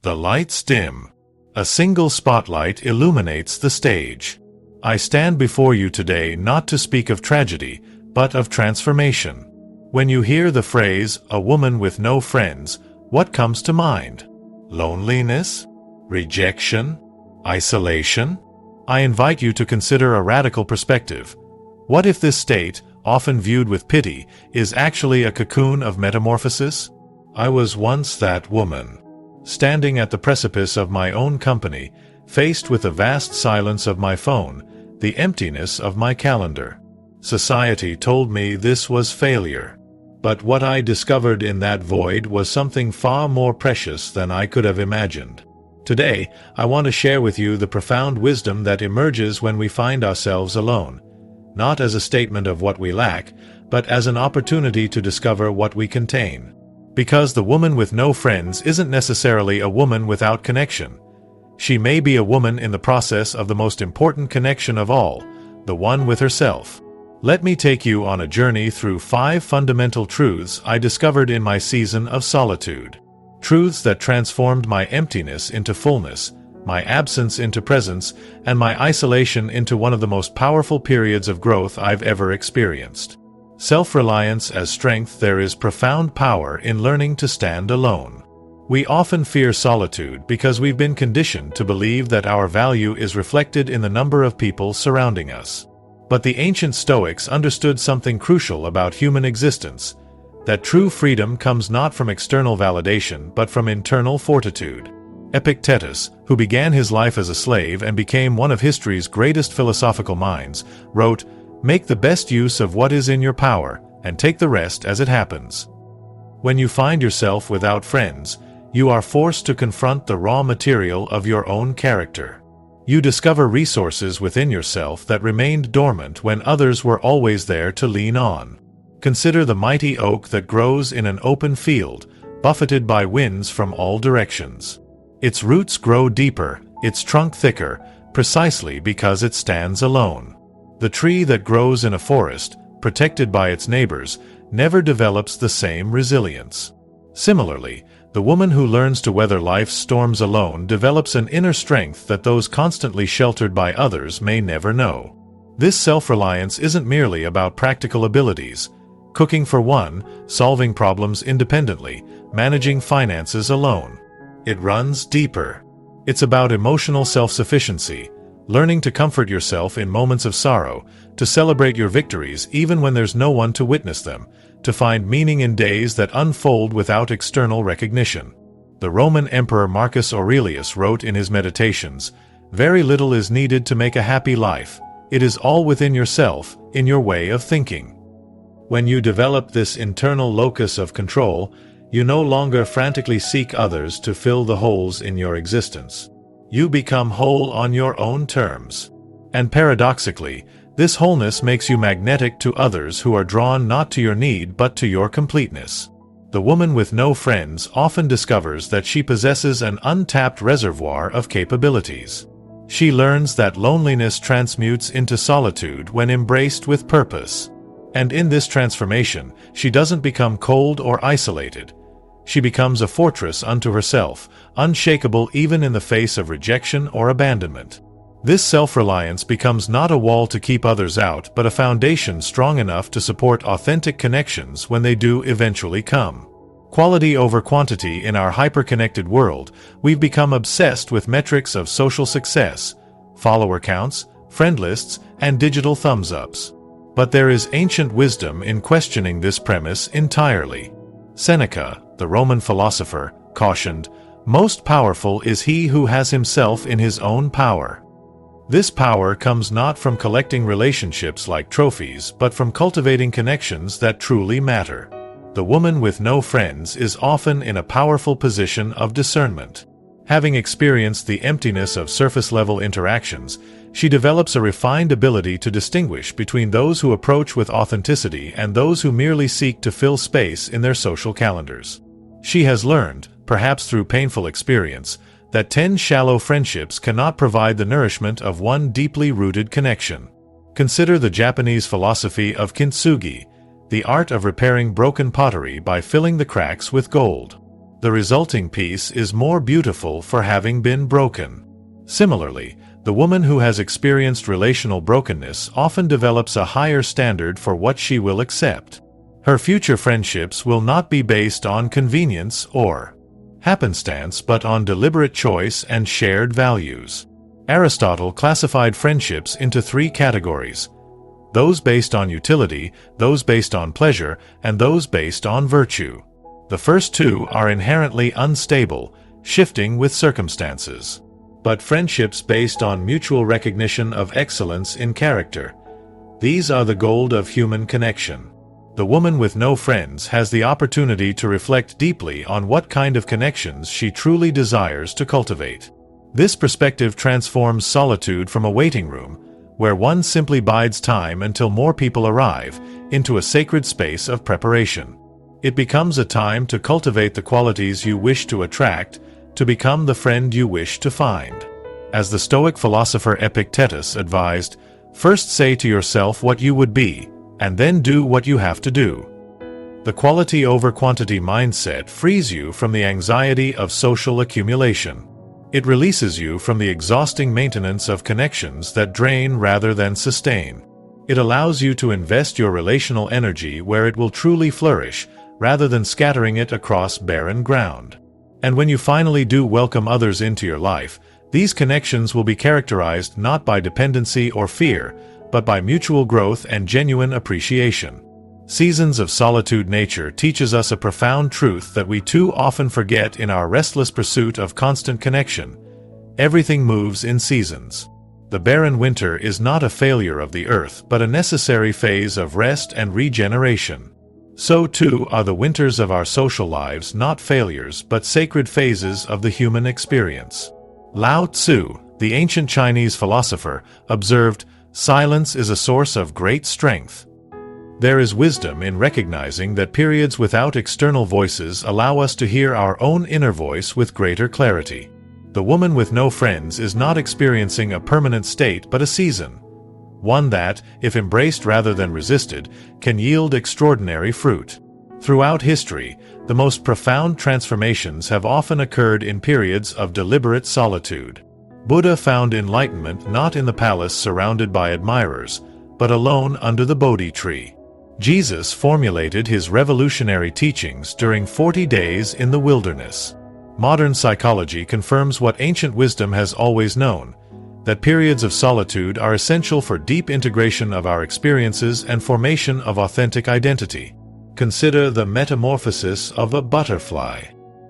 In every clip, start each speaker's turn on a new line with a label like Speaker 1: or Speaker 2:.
Speaker 1: The lights dim. A single spotlight illuminates the stage. I stand before you today not to speak of tragedy, but of transformation. When you hear the phrase, "a woman with no friends," what comes to mind? Loneliness? Rejection? Isolation? I invite you to consider a radical perspective. What if this state, often viewed with pity, is actually a cocoon of metamorphosis? I was once that woman. Standing at the precipice of my own company, faced with the vast silence of my phone, the emptiness of my calendar. Society told me this was failure. But what I discovered in that void was something far more precious than I could have imagined. Today, I want to share with you the profound wisdom that emerges when we find ourselves alone, not as a statement of what we lack, but as an opportunity to discover what we contain. Because the woman with no friends isn't necessarily a woman without connection. She may be a woman in the process of the most important connection of all, the one with herself. Let me take you on a journey through 5 fundamental truths I discovered in my season of solitude. Truths that transformed my emptiness into fullness, my absence into presence, and my isolation into one of the most powerful periods of growth I've ever experienced. Self-reliance as strength. There is profound power in learning to stand alone. We often fear solitude because we've been conditioned to believe that our value is reflected in the number of people surrounding us. But the ancient Stoics understood something crucial about human existence, that true freedom comes not from external validation but from internal fortitude. Epictetus, who began his life as a slave and became one of history's greatest philosophical minds, wrote, "Make the best use of what is in your power, and take the rest as it happens." When you find yourself without friends, you are forced to confront the raw material of your own character. You discover resources within yourself that remained dormant when others were always there to lean on. Consider the mighty oak that grows in an open field, buffeted by winds from all directions. Its roots grow deeper, its trunk thicker, precisely because it stands alone. The tree that grows in a forest, protected by its neighbors, never develops the same resilience. Similarly, the woman who learns to weather life's storms alone develops an inner strength that those constantly sheltered by others may never know. This self-reliance isn't merely about practical abilities, cooking for one, solving problems independently, managing finances alone. It runs deeper. It's about emotional self-sufficiency, learning to comfort yourself in moments of sorrow, to celebrate your victories even when there's no one to witness them, to find meaning in days that unfold without external recognition. The Roman Emperor Marcus Aurelius wrote in his Meditations, "Very little is needed to make a happy life. It is all within yourself, in your way of thinking." When you develop this internal locus of control, you no longer frantically seek others to fill the holes in your existence. You become whole on your own terms. And paradoxically, this wholeness makes you magnetic to others who are drawn not to your need but to your completeness. The woman with no friends often discovers that she possesses an untapped reservoir of capabilities. She learns that loneliness transmutes into solitude when embraced with purpose. And in this transformation, she doesn't become cold or isolated. She becomes a fortress unto herself, unshakable even in the face of rejection or abandonment. This self-reliance becomes not a wall to keep others out but a foundation strong enough to support authentic connections when they do eventually come. Quality over quantity. In our hyper-connected world, we've become obsessed with metrics of social success, follower counts, friend lists, and digital thumbs-ups. But there is ancient wisdom in questioning this premise entirely. Seneca, the Roman philosopher, cautioned, "Most powerful is he who has himself in his own power." This power comes not from collecting relationships like trophies but from cultivating connections that truly matter. The woman with no friends is often in a powerful position of discernment. Having experienced the emptiness of surface-level interactions, she develops a refined ability to distinguish between those who approach with authenticity and those who merely seek to fill space in their social calendars. She has learned, perhaps through painful experience, that 10 shallow friendships cannot provide the nourishment of one deeply rooted connection. Consider the Japanese philosophy of kintsugi, the art of repairing broken pottery by filling the cracks with gold. The resulting piece is more beautiful for having been broken. Similarly, the woman who has experienced relational brokenness often develops a higher standard for what she will accept. Her future friendships will not be based on convenience or happenstance but on deliberate choice and shared values. Aristotle classified friendships into 3 categories: those based on utility, those based on pleasure, and those based on virtue. The first 2 are inherently unstable, shifting with circumstances. But friendships based on mutual recognition of excellence in character, these are the gold of human connection. The woman with no friends has the opportunity to reflect deeply on what kind of connections she truly desires to cultivate. This perspective transforms solitude from a waiting room, where one simply bides time until more people arrive, into a sacred space of preparation. It becomes a time to cultivate the qualities you wish to attract, to become the friend you wish to find. As the Stoic philosopher Epictetus advised, first say to yourself what you would be, and then do what you have to do. The quality over quantity mindset frees you from the anxiety of social accumulation. It releases you from the exhausting maintenance of connections that drain rather than sustain. It allows you to invest your relational energy where it will truly flourish, rather than scattering it across barren ground. And when you finally do welcome others into your life, these connections will be characterized not by dependency or fear, but by mutual growth and genuine appreciation. Seasons of Solitude Nature teaches us a profound truth that we too often forget in our restless pursuit of constant connection. Everything moves in seasons. The barren winter is not a failure of the earth, but a necessary phase of rest and regeneration. So too are the winters of our social lives not failures but sacred phases of the human experience. Lao Tzu, the ancient Chinese philosopher, observed, "Silence is a source of great strength." There is wisdom in recognizing that periods without external voices allow us to hear our own inner voice with greater clarity. The woman with no friends is not experiencing a permanent state but a season. One that, if embraced rather than resisted, can yield extraordinary fruit. Throughout history, the most profound transformations have often occurred in periods of deliberate solitude. Buddha found enlightenment not in the palace surrounded by admirers, but alone under the Bodhi tree. Jesus formulated his revolutionary teachings during 40 days in the wilderness. Modern psychology confirms what ancient wisdom has always known, that periods of solitude are essential for deep integration of our experiences and formation of authentic identity. Consider the metamorphosis of a butterfly.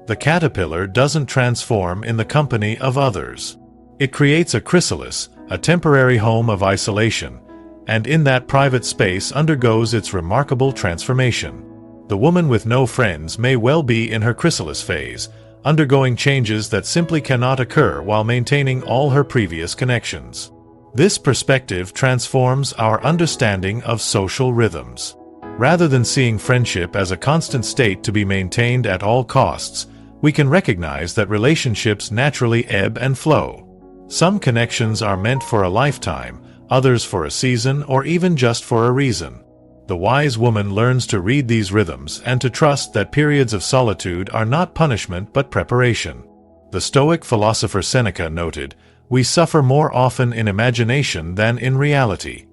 Speaker 1: The caterpillar doesn't transform in the company of others. It creates a chrysalis, a temporary home of isolation, and in that private space undergoes its remarkable transformation. The woman with no friends may well be in her chrysalis phase, undergoing changes that simply cannot occur while maintaining all her previous connections. This perspective transforms our understanding of social rhythms. Rather than seeing friendship as a constant state to be maintained at all costs, we can recognize that relationships naturally ebb and flow. Some connections are meant for a lifetime, others for a season, or even just for a reason. The wise woman learns to read these rhythms and to trust that periods of solitude are not punishment but preparation. The Stoic philosopher Seneca noted, "We suffer more often in imagination than in reality."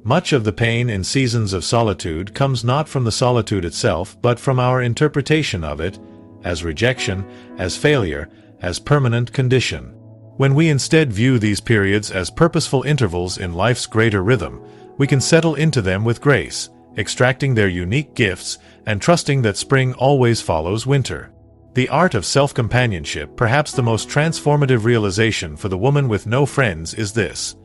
Speaker 1: Much of the pain in seasons of solitude comes not from the solitude itself but from our interpretation of it, as rejection, as failure, as permanent condition. When we instead view these periods as purposeful intervals in life's greater rhythm, we can settle into them with grace, extracting their unique gifts and trusting that spring always follows winter. The art of self-companionship, perhaps the most transformative realization for the woman with no friends, is this: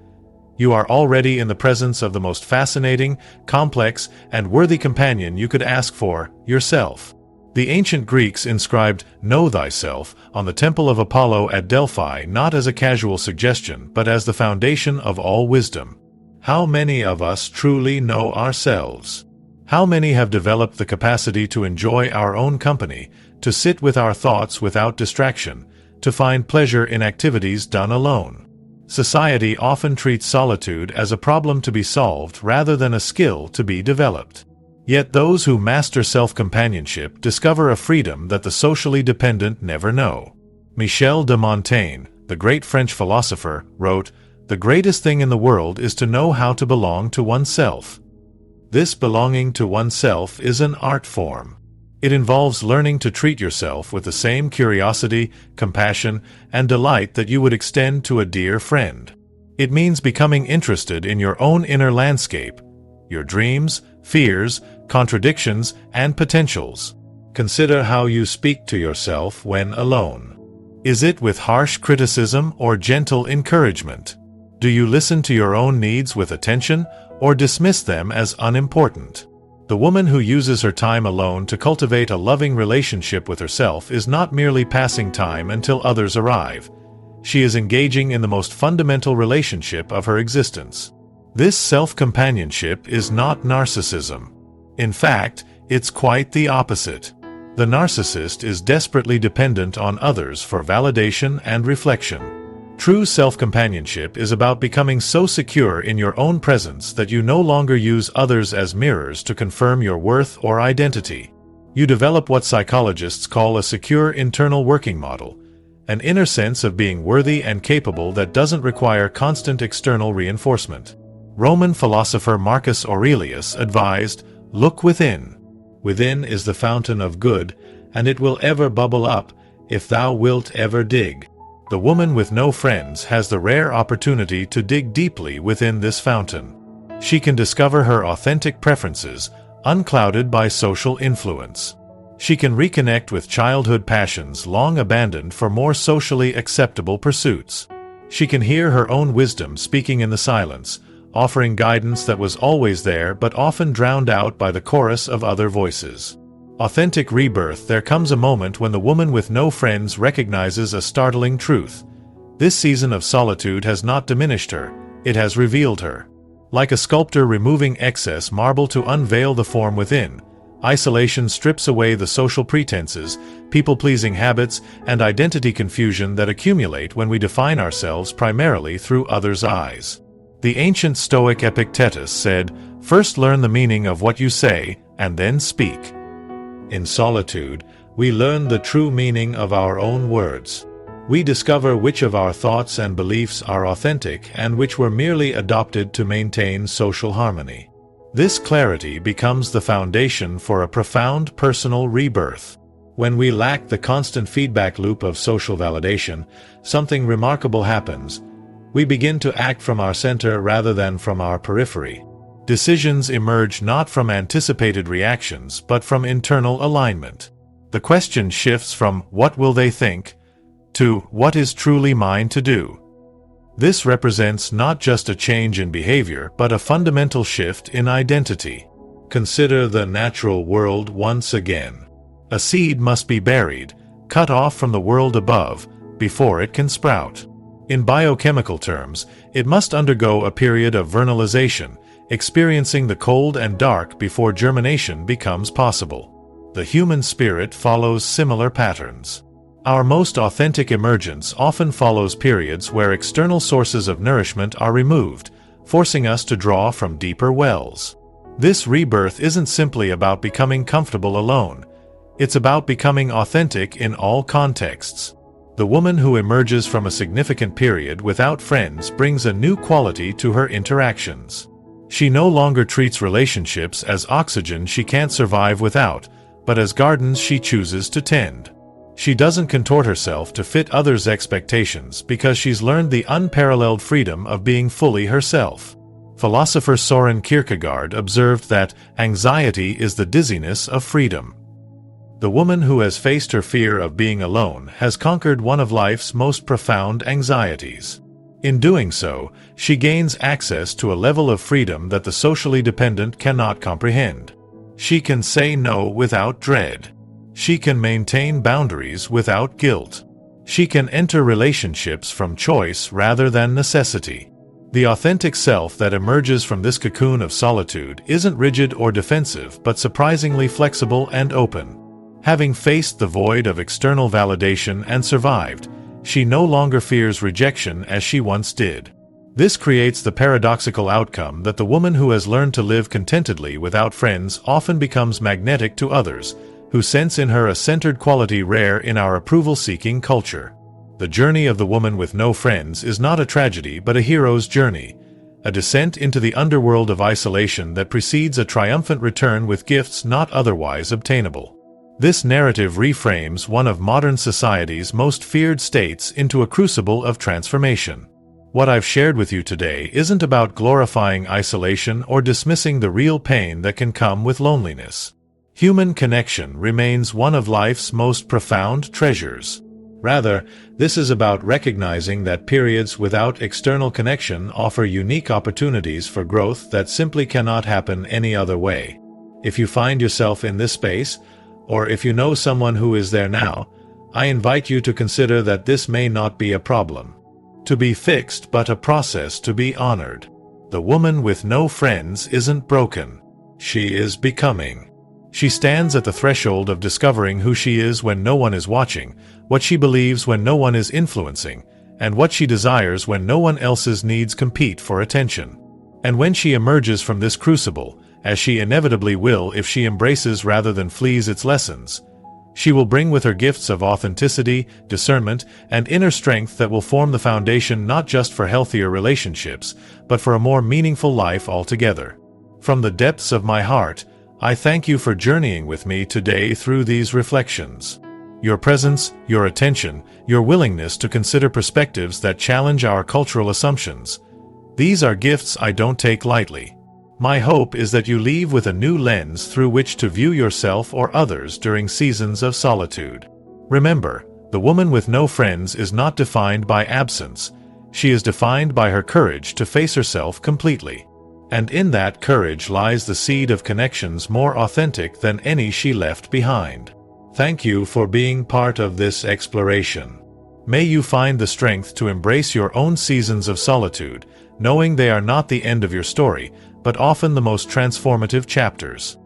Speaker 1: you are already in the presence of the most fascinating, complex, and worthy companion you could ask for, yourself. The ancient Greeks inscribed "Know thyself" on the Temple of Apollo at Delphi not as a casual suggestion but as the foundation of all wisdom. How many of us truly know ourselves? How many have developed the capacity to enjoy our own company, to sit with our thoughts without distraction, to find pleasure in activities done alone? Society often treats solitude as a problem to be solved rather than a skill to be developed. Yet those who master self-companionship discover a freedom that the socially dependent never know. Michel de Montaigne, the great French philosopher, wrote, "The greatest thing in the world is to know how to belong to oneself." This belonging to oneself is an art form. It involves learning to treat yourself with the same curiosity, compassion, and delight that you would extend to a dear friend. It means becoming interested in your own inner landscape, your dreams, fears, contradictions, and potentials. Consider how you speak to yourself when alone. Is it with harsh criticism or gentle encouragement? Do you listen to your own needs with attention or dismiss them as unimportant? The woman who uses her time alone to cultivate a loving relationship with herself is not merely passing time until others arrive. She is engaging in the most fundamental relationship of her existence. This self-companionship is not narcissism. In fact, it's quite the opposite. The narcissist is desperately dependent on others for validation and reflection. True self-companionship is about becoming so secure in your own presence that you no longer use others as mirrors to confirm your worth or identity. You develop what psychologists call a secure internal working model, an inner sense of being worthy and capable that doesn't require constant external reinforcement. Roman philosopher Marcus Aurelius advised, "Look within. Within is the fountain of good, and it will ever bubble up, if thou wilt ever dig." The woman with no friends has the rare opportunity to dig deeply within this fountain. She can discover her authentic preferences, unclouded by social influence. She can reconnect with childhood passions long abandoned for more socially acceptable pursuits. She can hear her own wisdom speaking in the silence, offering guidance that was always there but often drowned out by the chorus of other voices. Authentic rebirth. There comes a moment when the woman with no friends recognizes a startling truth. This season of solitude has not diminished her, it has revealed her. Like a sculptor removing excess marble to unveil the form within, isolation strips away the social pretenses, people-pleasing habits, and identity confusion that accumulate when we define ourselves primarily through others' eyes. The ancient Stoic Epictetus said, "First learn the meaning of what you say, and then speak." In solitude, we learn the true meaning of our own words. We discover which of our thoughts and beliefs are authentic and which were merely adopted to maintain social harmony. This clarity becomes the foundation for a profound personal rebirth. When we lack the constant feedback loop of social validation, something remarkable happens. We begin to act from our center rather than from our periphery. Decisions emerge not from anticipated reactions but from internal alignment. The question shifts from "what will they think?" to "what is truly mine to do?" This represents not just a change in behavior but a fundamental shift in identity. Consider the natural world once again. A seed must be buried, cut off from the world above, before it can sprout. In biochemical terms, it must undergo a period of vernalization, experiencing the cold and dark before germination becomes possible. The human spirit follows similar patterns. Our most authentic emergence often follows periods where external sources of nourishment are removed, forcing us to draw from deeper wells. This rebirth isn't simply about becoming comfortable alone. It's about becoming authentic in all contexts. The woman who emerges from a significant period without friends brings a new quality to her interactions. She no longer treats relationships as oxygen she can't survive without, but as gardens she chooses to tend. She doesn't contort herself to fit others' expectations because she's learned the unparalleled freedom of being fully herself. Philosopher Soren Kierkegaard observed that anxiety is the dizziness of freedom. The woman who has faced her fear of being alone has conquered one of life's most profound anxieties. In doing so, she gains access to a level of freedom that the socially dependent cannot comprehend. She can say no without dread. She can maintain boundaries without guilt. She can enter relationships from choice rather than necessity. The authentic self that emerges from this cocoon of solitude isn't rigid or defensive but surprisingly flexible and open. Having faced the void of external validation and survived, she no longer fears rejection as she once did. This creates the paradoxical outcome that the woman who has learned to live contentedly without friends often becomes magnetic to others, who sense in her a centered quality rare in our approval-seeking culture. The journey of the woman with no friends is not a tragedy but a hero's journey, a descent into the underworld of isolation that precedes a triumphant return with gifts not otherwise obtainable. This narrative reframes one of modern society's most feared states into a crucible of transformation. What I've shared with you today isn't about glorifying isolation or dismissing the real pain that can come with loneliness. Human connection remains one of life's most profound treasures. Rather, this is about recognizing that periods without external connection offer unique opportunities for growth that simply cannot happen any other way. If you find yourself in this space, or if you know someone who is there now, I invite you to consider that this may not be a problem to be fixed but a process to be honored. The woman with no friends isn't broken. She is becoming. She stands at the threshold of discovering who she is when no one is watching, what she believes when no one is influencing, and what she desires when no one else's needs compete for attention. And when she emerges from this crucible, as she inevitably will if she embraces rather than flees its lessons, she will bring with her gifts of authenticity, discernment, and inner strength that will form the foundation not just for healthier relationships, but for a more meaningful life altogether. From the depths of my heart, I thank you for journeying with me today through these reflections. Your presence, your attention, your willingness to consider perspectives that challenge our cultural assumptions. These are gifts I don't take lightly. My hope is that you leave with a new lens through which to view yourself or others during seasons of solitude. Remember, the woman with no friends is not defined by absence. She is defined by her courage to face herself completely. And in that courage lies the seed of connections more authentic than any she left behind. Thank you for being part of this exploration. May you find the strength to embrace your own seasons of solitude, knowing they are not the end of your story, but often the most transformative chapters.